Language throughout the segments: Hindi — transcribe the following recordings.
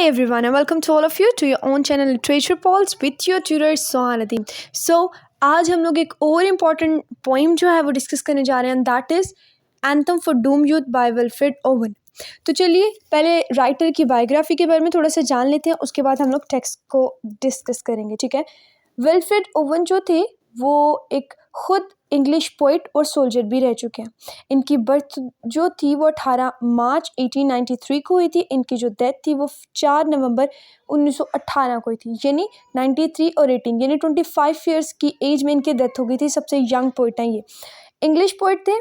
everyone, and welcome to all of you to your own channel Literature Pulse with your tutor Sohan Adeem. So आज हम लोग एक और इम्पॉर्टेंट पोइम जो है वो डिस्कस करने जा रहे हैं, that is anthem for doom youth by Wilfred Owen. तो चलिए पहले राइटर की बायोग्राफी के बारे में थोड़ा सा जान लेते हैं, उसके बाद हम लोग टेक्स्ट को डिस्कस करेंगे। ठीक है, विल्फ्रेड ओवन जो थे वो एक खुद इंग्लिश पोइट और सोल्जर भी रह चुके हैं। इनकी बर्थ जो थी वो 18 मार्च 1893 को हुई थी। इनकी जो डेथ थी वो 4 नवंबर 1918 को हुई थी, यानी 93 और 18 यानी 25 ईयर्स की एज में इनकी डेथ हो गई थी। सबसे यंग पोइट हैं ये। इंग्लिश पोइट थे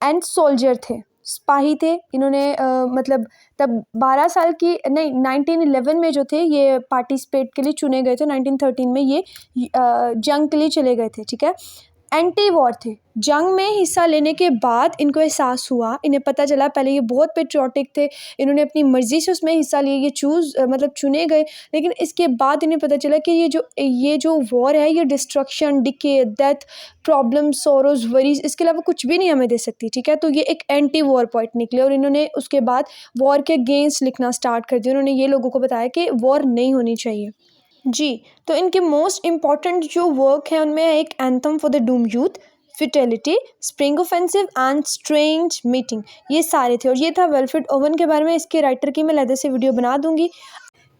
एंड सोल्जर थे, सिपाही थे। इन्होंने मतलब तब 12 साल की नहीं 1911 में जो थे ये पार्टिसिपेट के लिए चुने गए थे। 1913 में ये जंग के लिए चले गए थे। ठीक है, एंटी वॉर थे। जंग में हिस्सा लेने के बाद इनको एहसास हुआ, इन्हें पता चला, पहले ये बहुत पेट्रियाटिक थे, इन्होंने अपनी मर्ज़ी से उसमें हिस्सा लिया, ये मतलब चुने गए। लेकिन इसके बाद इन्हें पता चला कि ये जो वॉर है ये destruction, decay, death, problem, sorrows, worries, इसके अलावा कुछ भी नहीं हमें दे सकती। ठीक है, तो ये एक एंटी वॉर पॉइंट निकले और इन्होंने उसके बाद वॉर के अगेंस्ट लिखना स्टार्ट कर दिया। उन्होंने ये लोगों को बताया कि वॉर नहीं होनी चाहिए जी। तो इनके मोस्ट इम्पॉर्टेंट जो वर्क है उनमें एक anthem for the doom youth, futility, spring offensive and strange meeting, ये सारे थे। और ये था विल्फ्रेड ओवन के बारे में। इसके राइटर की मैं अलग से वीडियो बना दूंगी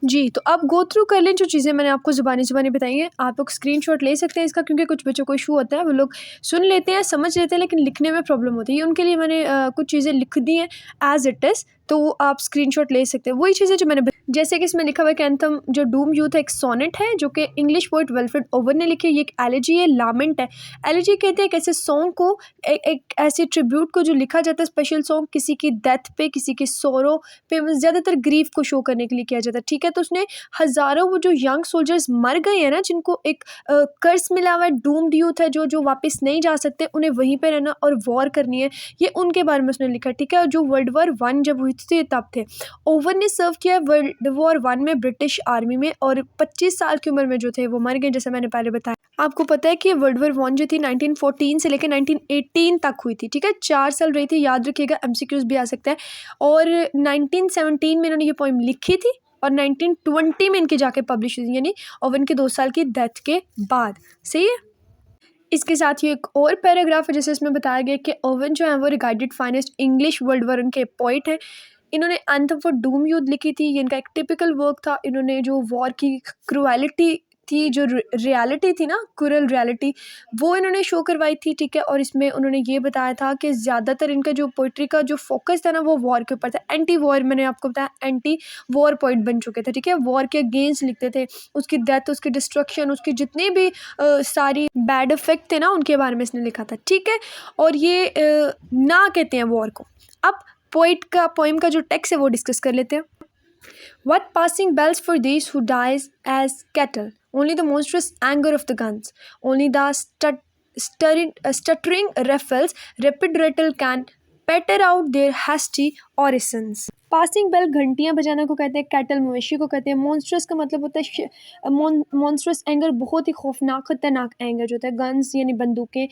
जी। तो आप गो थ्रू कर लें जो चीज़ें मैंने आपको ज़ुबानी बताई हैं। आप लोग स्क्रीनशॉट ले सकते हैं इसका, क्योंकि कुछ बच्चों को इशू होता है, वो लोग सुन लेते हैं, समझ लेते हैं, लेकिन लिखने में प्रॉब्लम होती है। उनके लिए मैंने कुछ चीज़ें लिख दी हैं एज इट इज़, तो वो आप स्क्रीनशॉट ले सकते हैं। वही चीज़ें जो मैंने, जैसे कि इसमें लिखा हुआ है कि एंथम जो डूम यूथ है एक सोनेट है जो कि इंग्लिश पोइट विल्फ्रेड ओवन ने लिखी है। ये एक एलेजी है, लामेंट है। एलेजी कहते हैं एक ऐसे सॉन्ग को, एक ऐसे ट्रिब्यूट को जो लिखा जाता है, स्पेशल सॉन्ग किसी की डेथ पे, किसी के सोरो पे, ज़्यादातर ग्रीफ को शो करने के लिए किया जाता है। ठीक है, तो उसने हज़ारों वो जो यंग सोल्जर्स मर गए हैं ना, जिनको एक कर्स मिला हुआ है, डूम्ड यूथ है, जो वापस नहीं जा सकते, उन्हें वहीं पे रहना और वॉर करनी है, ये उनके बारे में उसने लिखा। ठीक है, और जो वर्ल्ड वॉर 1 जब हुई थी तब थे। ओवन ने सर्व किया वर्ल्ड वॉर 1 में ब्रिटिश आर्मी में, और 25 साल की उम्र में जो थे वो मर गए, जैसे मैंने पहले बताया। आपको पता है कि वर्ल्ड वॉर 1 जो थी 1914 से लेकर 1918 तक हुई थी। ठीक है, 4 साल रही थी, याद रखिएगा, MCQs भी आ सकता है। और 1917 में इन्होंने ये पोइम लिखी थी और 1920 में इनकी जाके पब्लिश हुई, यानी ओवन के 2 साल की डेथ के बाद। सही है। इसके साथ ही एक और पैराग्राफ है जैसे इसमें बताया गया कि ओवन जो है वो regarded finest English world war के पोइट हैं। इन्होंने एंथम फॉर डूम यूथ लिखी थी, ये इनका एक टिपिकल वर्क था। इन्होंने जो वॉर की क्रुएलिटी थी, जो रियलिटी थी ना, क्रूरल रियलिटी, वो इन्होंने शो करवाई थी। ठीक है, और इसमें उन्होंने ये बताया था कि ज़्यादातर इनका जो पोइट्री का जो फोकस था ना वो वॉर के ऊपर था। एंटी वॉर, मैंने आपको बताया, एंटी वॉर पोइट बन चुके थे। ठीक है, वॉर के अगेंस्ट लिखते थे, उसकी डेथ, उसकी डिस्ट्रक्शन, उसकी जितने भी सारी बैड इफेक्ट थे ना उनके बारे में इसने लिखा था। ठीक है, और ये ना कहते हैं वॉर को। अब पोइम का जो टेक्स्ट है वो डिस्कस कर लेते हैं। What passing bells for these who dies as cattle? Only the monstrous anger of the guns. Only the stuttering rifles, rapid rattle can petter out their hasty orisons. Passing bell घंटियाँ बजाना को कहते हैं, कैटल मवेशी को कहते हैं, मॉन्स्ट्रस का मतलब होता है मॉन्स्ट्रस एंगर, बहुत ही खौफनाक खतरनाक एंगर जो होता है, गन्स यानी बंदूकें,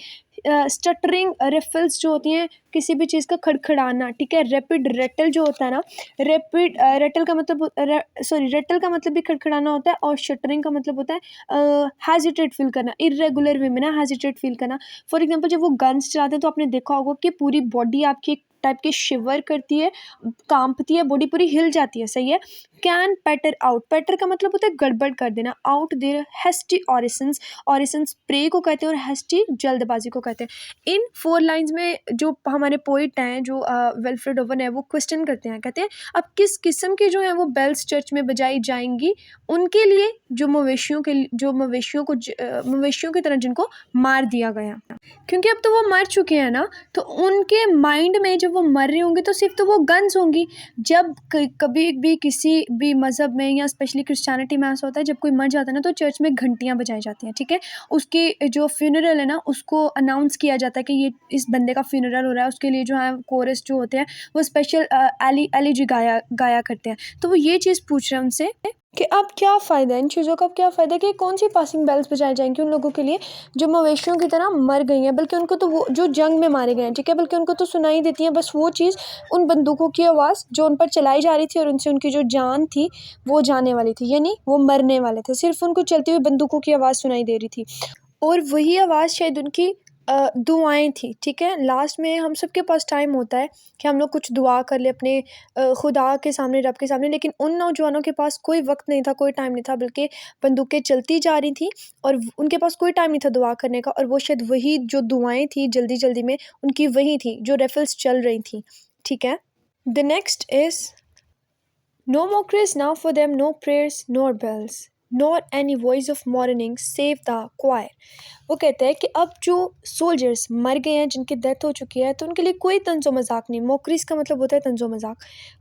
स्टटरिंग रिफल्स जो होती हैं किसी भी चीज़ का खड़खड़ाना। ठीक है, रैपिड रेटल जो होता है ना, रैपिड रेटल का मतलब रेटल का मतलब भी खड़खड़ाना होता है, और शटरिंग का मतलब होता है हेजिटेट फील करना, इरेगुलर वे में ना हेजिटेट फील करना। फॉर एग्जांपल जब वो गन्स चलाते हैं तो आपने देखा होगा कि पूरी बॉडी आपकी एक टाइप की शिवर करती है, कांपती है, बॉडी पूरी हिल जाती है। सही है। कैन पैटर आउट, पैटर का मतलब होता है गड़बड़ कर देना, आउट देयर हेस्टी ऑरिसंस, ऑरिसंस प्रे को कहते हैं और हेस्टी जल्दबाजी को कहते हैं। इन 4 लाइंस में जो हमारे पोइट हैं, जो विल्फ्रेड ओवन है, वो क्वेश्चन करते हैं, कहते हैं अब किस किस्म की जो है वो बेल्स चर्च में बजाई जाएंगी उनके लिए जो मवेशियों की तरह जिनको मार दिया गया, क्योंकि अब तो वो मर चुके हैं ना, तो उनके माइंड में जब वो मर रहे होंगे तो सिर्फ तो वो गन्स होंगी। जब कभी भी किसी भी मज़हब में या स्पेशली क्रिश्चियनिटी में ऐसा होता है, जब कोई मर जाता है ना तो चर्च में घंटियाँ बजाई जाती हैं। ठीक है, उसकी जो फ्यूनरल है ना उसको अनाउंस किया जाता है कि ये इस बंदे का फ्यूनरल हो रहा है। उसके लिए जो है कोरस जो होते हैं वो स्पेशल एलिजी गाया करते हैं। तो वो ये चीज़ पूछ रहे हैं उनसे कि अब क्या फ़ायदा है इन चीज़ों का, अब क्या फ़ायदा है कि कौन सी पासिंग बेल्स बजाई जाएंगी उन लोगों के लिए जो मवेशियों की तरह मर गई हैं, बल्कि उनको तो वो जो जंग में मारे गए हैं, ठीक है, बल्कि उनको तो सुनाई देती है बस वो चीज़, उन बंदूकों की आवाज़ जो उन पर चलाई जा रही थी और उनसे उनकी जो जान थी वो जाने वाली थी, यानी वो मरने वाले थे, सिर्फ उनको चलती हुई बंदूकों की आवाज़ सुनाई दे रही थी। और वही आवाज़ शायद उनकी दुआएँ थी, ठीक है? लास्ट में हम सबके पास टाइम होता है कि हम लोग कुछ दुआ कर लें अपने खुदा के सामने, रब के सामने, लेकिन उन नौजवानों के पास कोई वक़्त नहीं था, कोई टाइम नहीं था, बल्कि बंदूकें चलती जा रही थीं और उनके पास कोई टाइम नहीं था दुआ करने का, और वो शायद वही जो दुआएँ थी जल्दी-जल्दी में उनकी वही थी जो रेफल्स चल रही थी, ठीक है? The next is no more praise now for them, no prayers nor bells, nor any voice of mourning save the choir. वो कहते हैं कि अब जो सोल्जर्स मर गए हैं, जिनकी डेथ हो चुकी है, तो उनके लिए कोई तंजो मजाक नहीं, मोकरीज का मतलब होता है तंजो मजाक,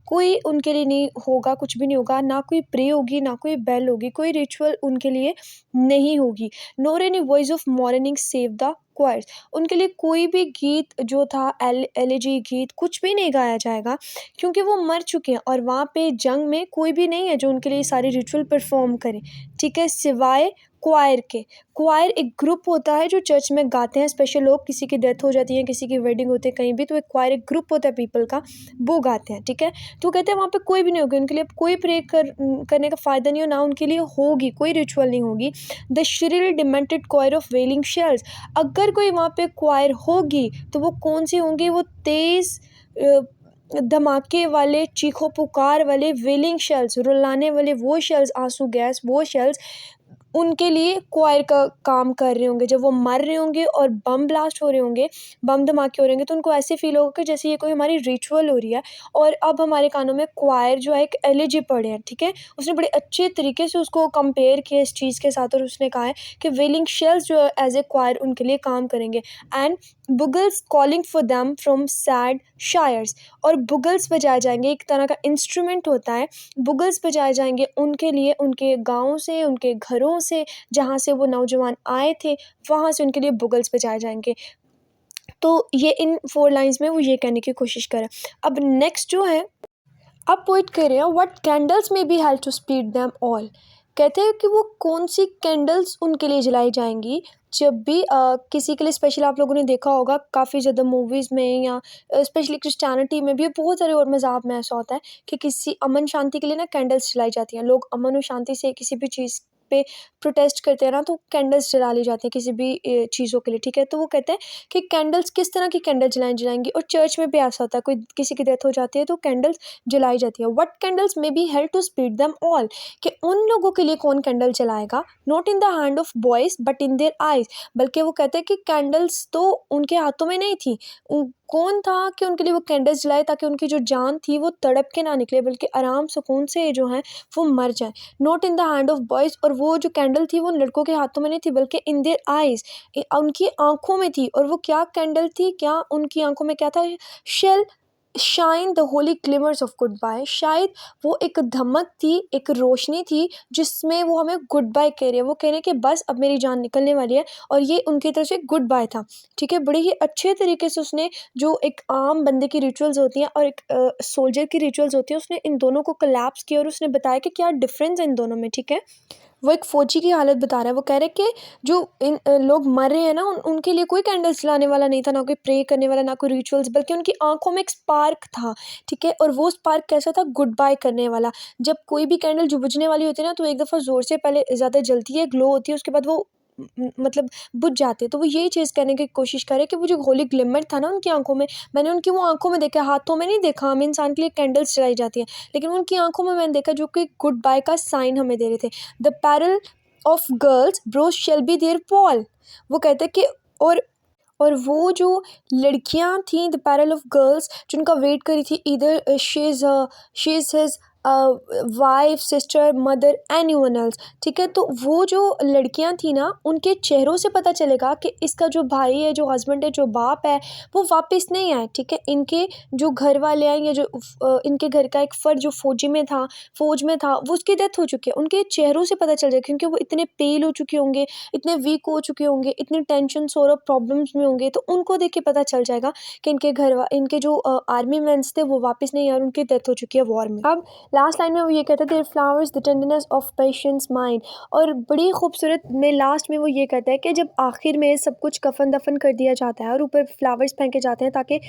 कोई उनके लिए नहीं होगा, कुछ भी नहीं होगा, ना कोई प्रे होगी, ना कोई बेल होगी, कोई रिचुअल उनके लिए नहीं होगी, nor any voice of mourning save the choirs, उनके लिए कोई भी गीत जो था एलिजी गीत कुछ भी नहीं गाया जाएगा, क्योंकि वो मर चुके हैं और वहाँ पे जंग में कोई भी नहीं है जो उनके लिए सारे रिचुअल परफॉर्म करे, ठीक है, सिवाय क्वायर के। क्वायर एक ग्रुप होता है जो चर्च में गाते हैं, स्पेशल लोग, किसी की डेथ हो जाती है, किसी की वेडिंग होती है कहीं भी, तो एक क्वायर एक ग्रुप होता है पीपल का, वो गाते हैं, ठीक है। तो कहते हैं वहाँ पे कोई भी नहीं होगी, उनके लिए कोई प्रे करने का फ़ायदा नहीं हो, ना उनके लिए होगी कोई रिचुअल नहीं होगी। The shrill demented choir of wailing shells, अगर कोई वहाँ पे क्वायर होगी तो वो कौन सी होंगी, वो तेज़ धमाके वाले, चीखों पुकार वाले, वेलिंग शेल्स, रुलाने वाले वो शेल्स, आंसू गैस वो शेल्स उनके लिए क्वायर का काम कर रहे होंगे। जब वो मर रहे होंगे और बम ब्लास्ट हो रहे होंगे, बम धमाके हो रहे होंगे, तो उनको ऐसे फील होगा कि जैसे ये कोई हमारी रिचुअल हो रही है और अब हमारे कानों में क्वायर जो है एक एलिजी पड़े हैं, ठीक है। उसने बड़े अच्छे तरीके से उसको कंपेयर किया इस चीज़ के साथ और उसने कहा है कि वेलिंग शेल्स जो एज ए क्वायर उनके लिए काम करेंगे, and bugles calling for them from sad shires, और बुगल्स बजाए जाएंगे, एक तरह का इंस्ट्रूमेंट होता है, बुगल्स बजाए जाएंगे उनके लिए, उनके गाँव से, उनके घरों से, जहाँ से वो नौजवान आए थे वहाँ से उनके लिए बुगल्स बजाए जाएंगे। तो ये इन 4 लाइन्स में वो ये कहने की कोशिश करे। अब नेक्स्ट जो है, अब पोइट कह रहे हैं what candles may be help to speed them all, कहते हैं कि वो कौन सी कैंडल्स उनके लिए जलाई जाएंगी जब भी किसी के लिए, स्पेशली आप लोगों ने देखा होगा काफ़ी ज़्यादा मूवीज़ में या स्पेशली क्रिश्चियनिटी में भी, बहुत सारे और मज़ाब में ऐसा होता है कि किसी अमन शांति के लिए ना कैंडल्स जलाई जाती हैं, लोग अमन और शांति से किसी भी चीज़ पे प्रोटेस्ट करते हैं ना, तो कैंडल्स जला ली जाती हैं किसी भी चीज़ों के लिए, ठीक है। तो वो कहते हैं कि कैंडल्स किस तरह की कैंडल जलाएंगी, और चर्च में भी ऐसा होता है, कोई किसी की डेथ हो जाती है तो कैंडल्स जलाई जाती है। What candles may be help to speed them all, कि उन लोगों के लिए कौन कैंडल जलाएगा, not in the hand of boys but in their eyes, बल्कि वो कहते हैं कि कैंडल्स तो उनके हाथों में नहीं थी, कौन था कि उनके लिए वो कैंडल्स जलाए ताकि उनकी जो जान थी वो तड़प के ना निकले, बल्कि आराम सुकून से जो है वो मर जाए। Not in the hand of boys, और वो जो कैंडल थी वो लड़कों के हाथों में नहीं थी बल्कि इन देयर आइज़, उनकी आंखों में थी। और वो क्या कैंडल थी, क्या उनकी आंखों में क्या था, shall shine the holy glimmers of goodbye, शायद वो एक धमक थी, एक रोशनी थी जिसमें वो हमें गुड बाय कह रही है, वो कह रहे हैं कि बस अब मेरी जान निकलने वाली है, और ये उनकी तरफ से गुड बाय था, ठीक है। बड़े ही अच्छे तरीके से उसने, जो एक आम बंदे की रिचुअल्स होती हैं और एक सोल्जर की रिचुअल्स होती हैं, उसने इन दोनों को कोलैप्स किया और उसने बताया कि क्या डिफरेंस है इन दोनों में, ठीक है। वो एक फ़ौजी की हालत बता रहा है, वो कह रहे हैं कि जो इन लोग मर रहे हैं ना, उनके लिए कोई कैंडल्स जलाने वाला नहीं था, ना कोई प्रे करने वाला, ना कोई रिचुअल्स, बल्कि उनकी आंखों में एक स्पार्क था, ठीक है। और वो स्पार्क कैसा था, गुड बाय करने वाला। जब कोई भी कैंडल जो बुझने वाली होती है ना, तो एक दफ़ा ज़ोर से पहले ज़्यादा जलती है, ग्लो होती है, उसके बाद वो मतलब बुझ जाते हैं। तो वो यही चीज़ कहने की कोशिश करे कि वो जो होली ग्लिमर था ना उनकी आंखों में, मैंने उनकी वो आंखों में देखा, हाथों में नहीं देखा। हमें इंसान के लिए कैंडल्स जलाई जाती है, लेकिन उनकी आंखों में मैंने देखा, जो कि गुड बाय का साइन हमें दे रहे थे। The pallor of girls brows shall be their pall, वो कहते हैं कि और वो जो लड़कियां थीं, द पैरल ऑफ गर्ल्स, जिनका वेट करी थी, इधर she is his wife, sister, mother, anyone else, ठीक है। तो वो जो लड़कियां थी ना, उनके चेहरों से पता चलेगा कि इसका जो भाई है, जो हस्बैंड है, जो बाप है, वो वापस नहीं आए, ठीक है। इनके जो घर वाले हैं, या जो इनके घर का एक फ़र्द जो फौज में था, वो उसकी डेथ हो चुकी है, उनके चेहरों से पता चल जाए, क्योंकि वो इतने पेल हो चुके होंगे, इतने वीक हो चुके होंगे, इतनी टेंशन और प्रॉब्लम्स में होंगे, तो उनको देख के पता चल जाएगा कि इनके जो आर्मी मैन्स थे वो वापस नहीं आए और उनकी डेथ हो चुकी है वॉर में। अब लास्ट लाइन में वो ये कहता है their flowers the tenderness of patience mind. और बड़ी खूबसूरत में लास्ट में वो ये कहता है कि जब आखिर में सब कुछ कफन दफन कर दिया जाता है और ऊपर फ्लावर्स फेंके जाते हैं ताकि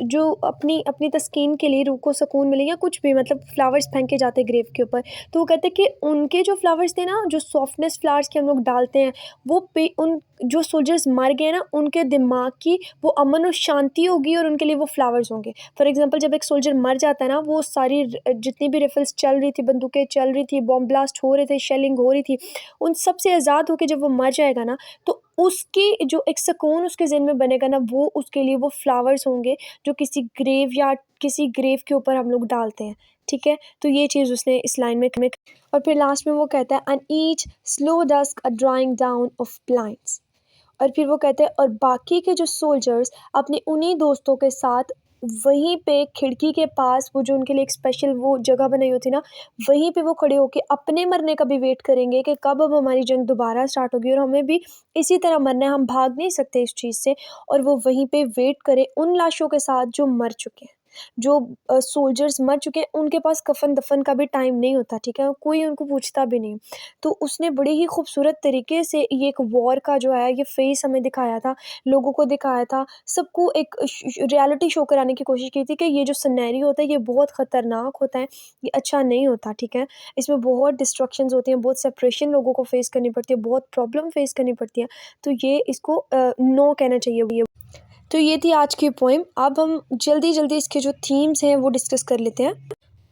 जो अपनी अपनी तस्कीन के लिए रूह को सुकून मिले या कुछ भी, मतलब फ्लावर्स फेंके जाते हैं ग्रेव के ऊपर, तो वो कहते हैं कि उनके जो फ्लावर्स थे ना, जो सॉफ्टनेस फ्लावर्स के हम लोग डालते हैं, वो पे उन जो सोल्जर्स मर गए ना, उनके दिमाग की वो अमन और शांति होगी और उनके लिए वो फ्लावर्स होंगे। फॉर एग्जांपल जब एक सोल्जर मर जाता है ना, वो सारी जितनी भी रिफल्स चल रही थी, बंदूकें चल रही थी, बॉम्ब ब्लास्ट हो रहे थे, शेलिंग हो रही थी, उन सब से आज़ाद होकर जब वो मर जाएगा ना, तो उसकी जो एक सुकून उसके ज़हन में बनेगा ना, वो उसके लिए वो फ्लावर्स होंगे जो किसी ग्रेव या किसी ग्रेव के ऊपर हम लोग डालते हैं। ठीक है, तो ये चीज़ उसने इस लाइन में और फिर लास्ट में वो कहता है and each slow dusk a drawing down of blinds. और फिर वो कहते हैं और बाकी के जो सोल्जर्स अपने उन्हीं दोस्तों के साथ वहीं पे खिड़की के पास, वो जो उनके लिए एक स्पेशल वो जगह बनाई होती ना, वहीं पे वो खड़े होके अपने मरने का भी वेट करेंगे कि कब अब हमारी जंग दोबारा स्टार्ट होगी और हमें भी इसी तरह मरना है, हम भाग नहीं सकते इस चीज़ से। और वो वहीं पे वेट करे उन लाशों के साथ जो मर चुके हैं, जो सोल्जर्स मर चुके हैं, उनके पास कफन दफन का भी टाइम नहीं होता। ठीक है, कोई उनको पूछता भी नहीं। तो उसने बड़ी ही खूबसूरत तरीके से ये एक वॉर का जो है ये फेस हमें दिखाया था, लोगों को दिखाया था, सबको एक रियलिटी शो कराने की कोशिश की थी कि ये जो सिनेरियो होता है ये बहुत ख़तरनाक होता है, ये अच्छा नहीं होता। ठीक है, इसमें बहुत डिस्ट्रक्शंस होती हैं, बहुत सेपरेशन लोगों को फेस करनी पड़ती है, बहुत प्रॉब्लम फेस करनी पड़ती है। तो ये इसको नो कहना चाहिए ये। तो ये थी आज की पोएम। अब हम जल्दी जल्दी इसके जो थीम्स हैं वो डिस्कस कर लेते हैं।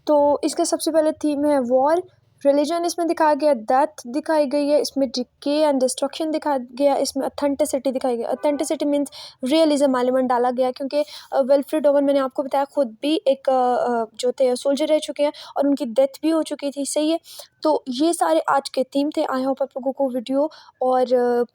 तो इसका सबसे पहले थीम है वॉर। रिलीजन इसमें दिखाया गया, डेथ दिखाई गई है, इसमें डिके एंड डिस्ट्रक्शन दिखाया गया, इसमें ऑथेंटिसिटी दिखाई गई। ऑथेंटिसिटी मीन्स रियलिज्म एलिमेंट डाला गया, क्योंकि विल्फ्रेड ओवन मैंने आपको बताया खुद भी एक जो थे सोल्जर रह चुके हैं और उनकी डेथ भी हो चुकी थी। सही है, तो ये सारे आज के थीम थे। आई होप आप लोगों को वीडियो और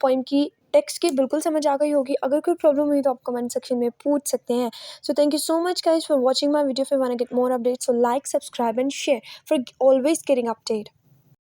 पोइम की टेक्स्ट की बिल्कुल समझ आ गई होगी। अगर कोई प्रॉब्लम हुई तो आप कमेंट सेक्शन में पूछ सकते हैं। So thank you so much guys for watching my video. If you want to get more updates, so like, subscribe and share for always getting updated.